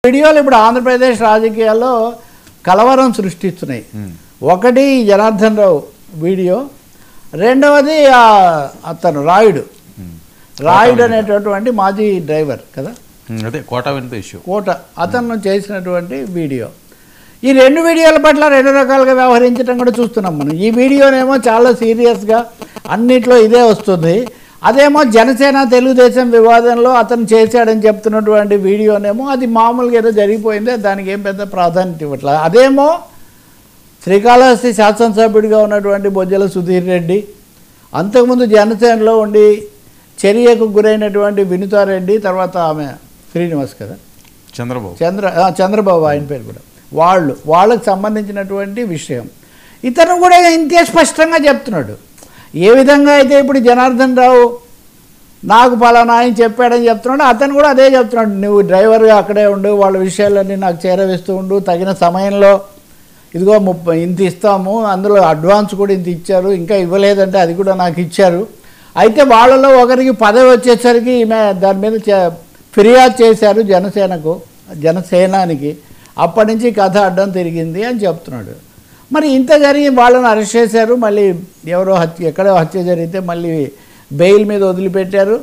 వీడియోలు ఇప్పుడు ఆంధ్రప్రదేశ్ రాజకీయాల్లో కలవరం సృష్టిస్తున్నాయి. ఒకటి జనార్దన్ రావు వీడియో, రెండవది అతను రాయుడు అనేటటువంటి మాజీ డ్రైవర్ కదా, అదే కోట అతను చేసినటువంటి వీడియో. ఈ రెండు వీడియోల పట్ల రెండు రకాలుగా వ్యవహరించడం కూడా చూస్తున్నాం మనం. ఈ వీడియోనేమో చాలా సీరియస్గా అన్నిట్లో ఇదే వస్తుంది, అదేమో జనసేన తెలుగుదేశం వివాదంలో అతను చేశాడని చెప్తున్నటువంటి వీడియోనేమో అది మామూలుగా ఏదో జరిగిపోయిందే, దానికి ఏం పెద్ద ప్రాధాన్యత ఇవ్వట్లేదు. అదేమో శ్రీకాళహస్తి శాసనసభ్యుడిగా ఉన్నటువంటి బొజ్జల సుధీర్ రెడ్డి, అంతకుముందు జనసేనలో ఉండి చర్యకు గురైనటువంటి వినుతారెడ్డి, తర్వాత ఆమె శ్రీనివాస్ కదా, చంద్రబాబు ఆయన పేరు కూడా, వాళ్ళకు సంబంధించినటువంటి విషయం. ఇతను కూడా ఇంతే స్పష్టంగా చెప్తున్నాడు. ఏ విధంగా అయితే ఇప్పుడు జనార్దన్ రావు నాకు పలానా ఆయన చెప్పాడని చెప్తున్నాడు, అతను కూడా అదే చెప్తున్నాడు. నువ్వు డ్రైవర్గా అక్కడే ఉండు, వాళ్ళ విషయాలన్నీ నాకు చేరవేస్తూ ఉండు, తగిన సమయంలో ఇదిగో ఇంత ఇస్తాము, అందులో అడ్వాన్స్ కూడా ఇంత ఇచ్చారు, ఇంకా ఇవ్వలేదంటే అది కూడా నాకు ఇచ్చారు. అయితే వాళ్ళలో ఒకరికి పదవి వచ్చేసరికి ఈమె దాని మీద ఫిర్యాదు చేశారు జనసేనానికి, అప్పటి నుంచి కథ అడ్డం తిరిగింది అని చెప్తున్నాడు. మరి ఇంత జరిగి వాళ్ళని అరెస్ట్ చేశారు, మళ్ళీ ఎక్కడో హత్య జరిగితే మళ్ళీ బెయిల్ మీద వదిలిపెట్టారు.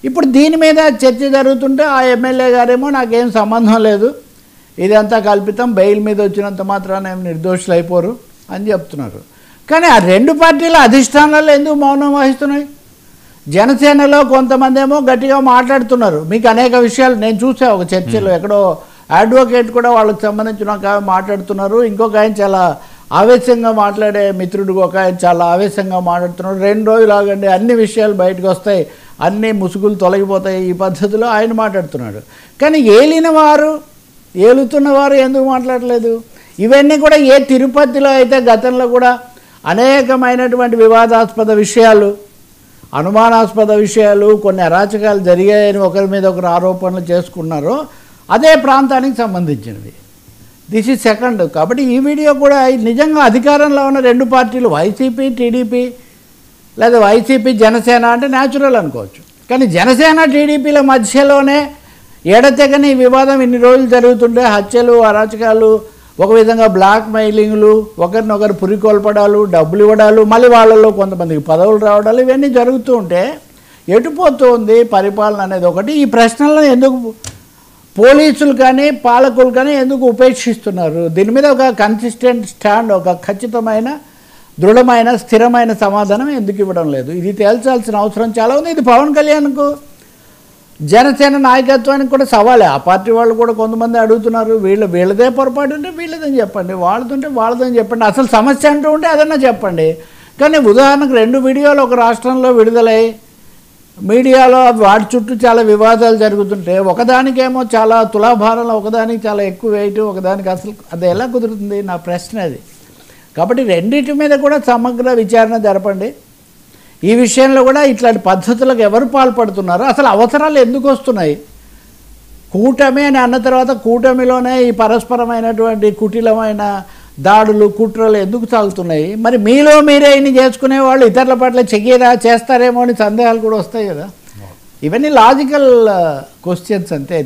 ఇప్పుడు దీని మీద చర్చ జరుగుతుంటే ఆ ఎమ్మెల్యే గారేమో నాకేం సంబంధం లేదు, ఇదంతా కల్పితం, బెయిల్ మీద వచ్చినంత మాత్రాన ఏం నిర్దోషులు అయిపోరు అని చెప్తున్నారు. కానీ ఆ రెండు పార్టీల అధిష్టానాలు ఎందుకు మౌనం వహిస్తున్నాయి? జనసేనలో కొంతమంది ఏమో గట్టిగా మాట్లాడుతున్నారు. మీకు అనేక విషయాలు నేను చూసా, ఒక చర్చలో ఎక్కడో అడ్వకేట్ కూడా వాళ్ళకి సంబంధించిన ఒక ఆయన మాట్లాడుతున్నారు, ఇంకొక ఆయన చాలా ఆవేశంగా మాట్లాడే మిత్రుడు ఒక ఆయన చాలా ఆవేశంగా మాట్లాడుతున్నాడు. 2 రోజులు ఆగండి, అన్ని విషయాలు బయటకు వస్తాయి, అన్ని ముసుగులు తొలగిపోతాయి, ఈ పద్ధతిలో ఆయన మాట్లాడుతున్నాడు. కానీ ఏలుతున్నవారు ఎందుకు మాట్లాడలేదు? ఇవన్నీ కూడా ఏ తిరుపతిలో అయితే గతంలో కూడా అనేకమైనటువంటి వివాదాస్పద విషయాలు, అనుమానాస్పద విషయాలు, కొన్ని అరాచకాలు జరిగాయని ఒకరి మీద ఒకరు ఆరోపణలు చేసుకున్నారో అదే ప్రాంతానికి సంబంధించినది. This is second. కాబట్టి ఈ వీడియో కూడా నిజంగా అధికారంలో ఉన్న రెండు పార్టీలు, వైసీపీ టీడీపీ లేదా వైసీపీ జనసేన అంటే న్యాచురల్ అనుకోవచ్చు. కానీ జనసేన టీడీపీల మధ్యలోనే ఎడతెగని వివాదం ఇన్ని రోజులు జరుగుతుంటే, హత్యలు, అరాచకాలు, ఒక విధంగా బ్లాక్ మెయిలింగ్లు, ఒకరినొకరు పురికొల్పడాలు, డబ్బులు ఇవ్వడాలు, మళ్ళీ వాళ్ళలో కొంతమందికి పదవులు రావడాలు, ఇవన్నీ జరుగుతూ ఉంటే ఎటుపోతూ ఉంది పరిపాలన అనేది ఒకటి. ఈ ప్రశ్నలను ఎందుకు పోలీసులు కానీ పాలకులు కానీ ఎందుకు ఉపేక్షిస్తున్నారు? దీని మీద ఒక కన్సిస్టెంట్ స్టాండ్, ఒక ఖచ్చితమైన దృఢమైన స్థిరమైన సమాధానం ఎందుకు ఇవ్వడం లేదు? ఇది తేల్చాల్సిన అవసరం చాలా ఉంది. ఇది పవన్ కళ్యాణ్కు జనసేన నాయకత్వానికి కూడా సవాలే. ఆ పార్టీ వాళ్ళు కూడా కొంతమంది అడుగుతున్నారు, వీళ్ళదే పొరపాటు ఉంటే వీళ్ళదని చెప్పండి, వాళ్ళదుంటే వాళ్ళదని చెప్పండి, అసలు సమస్య అంటూ ఉంటే అదన్నా చెప్పండి. కానీ ఉదాహరణకు 2 వీడియోలు ఒక రాష్ట్రంలో విడుదలై మీడియాలో వాటి చుట్టూ చాలా వివాదాలు జరుగుతుంటే, ఒకదానికేమో చాలా తులాభారంలో, ఒకదానికి చాలా ఎక్కువ వెయిట్, ఒకదానికి అసలు అది ఎలా కుదురుతుంది? నా ప్రశ్న అది. కాబట్టి రెండింటి మీద కూడా సమగ్ర విచారణ జరపండి. ఈ విషయంలో కూడా ఇట్లాంటి పద్ధతులకు ఎవరు పాల్పడుతున్నారు, అసలు అవసరాలు ఎందుకు వస్తున్నాయి? కూటమి అని అన్న తర్వాత కూటమిలోనే ఈ పరస్పరమైనటువంటి కుటిలమైన దాడులు, కుట్రలు ఎందుకు సాగుతున్నాయి? మరి మీలో మీరే ఇన్ని చేసుకునే వాళ్ళు ఇతరుల పట్ల చేస్తారేమో అని సందేహాలు కూడా వస్తాయి కదా. ఇవన్నీ లాజికల్ క్వశ్చన్స్ అంతే,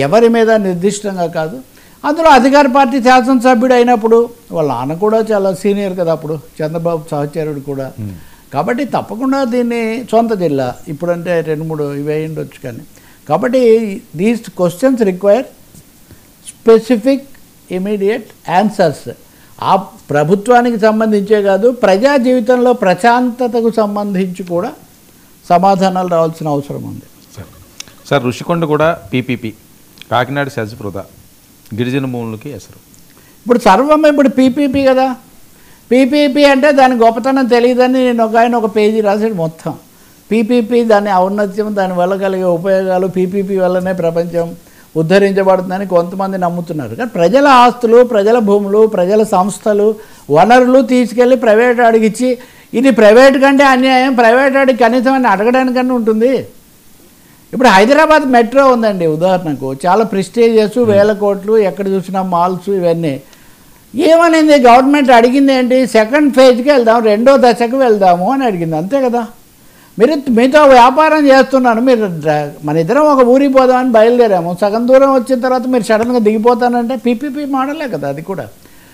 ఎవరి మీద నిర్దిష్టంగా కాదు. అందులో అధికార పార్టీ శాసనసభ్యుడు అయినప్పుడు వాళ్ళ నాన్న కూడా చాలా సీనియర్ కదా, అప్పుడు చంద్రబాబు సహచరుడు కూడా. కాబట్టి తప్పకుండా దీన్ని సొంత జిల్లా ఇప్పుడంటే 2-3 ఇవి ఉండొచ్చు. కానీ కాబట్టి these questions require specific immediate answers. ఆ ప్రభుత్వానికి సంబంధించే కాదు, ప్రజా జీవితంలో ప్రశాంతతకు సంబంధించి కూడా సమాధానాలు రావాల్సిన అవసరం ఉంది. సార్ ఋషికొండ కూడా పీపీపీ, కాకినాడ సజ్జప్రద, గిరిజన భూములకి ఎసరు. ఇప్పుడు సర్వం ఇప్పుడు పీపీపీ కదా. పీపీపీ అంటే దాని గొప్పతనం తెలియదని నేను ఒక పేజీ రాసాడు మొత్తం. పీపీపీ దాని ఔన్నత్యం, దానివల్ల కలిగే ఉపయోగాలు, పీపీపీ వల్లనే ప్రపంచం ఉద్ధరించబడుతుందని కొంతమంది నమ్ముతున్నారు. కానీ ప్రజల ఆస్తులు, ప్రజల భూములు, ప్రజల సంస్థలు, వనరులు తీసుకెళ్ళి ప్రైవేట్ వాడికి ఇచ్చి, ఇది ప్రైవేట్ కంటే అన్యాయం, ప్రైవేట్ వాడికి కనీసం అని అడగడానికన్నా ఉంటుంది. ఇప్పుడు హైదరాబాద్ మెట్రో ఉందండి ఉదాహరణకు, చాలా ప్రెస్టీజియస్, 1000 కోట్లు, ఎక్కడ చూసినా మాల్స్, ఇవన్నీ. ఏమనింది గవర్నమెంట్? అడిగింది ఏంటి? సెకండ్ ఫేజ్కి వెళ్దాం, 2వ దశకు వెళ్దాము అని అడిగింది, అంతే కదా. మీతో వ్యాపారం చేస్తున్నాను, మీరు మన ఇద్దరం ఒక ఊరికి పోదామని బయలుదేరాము, సగం దూరం వచ్చిన తర్వాత మీరు సడన్గా దిగిపోతానంటే పీపీపీ మోడలే కదా అది కూడా.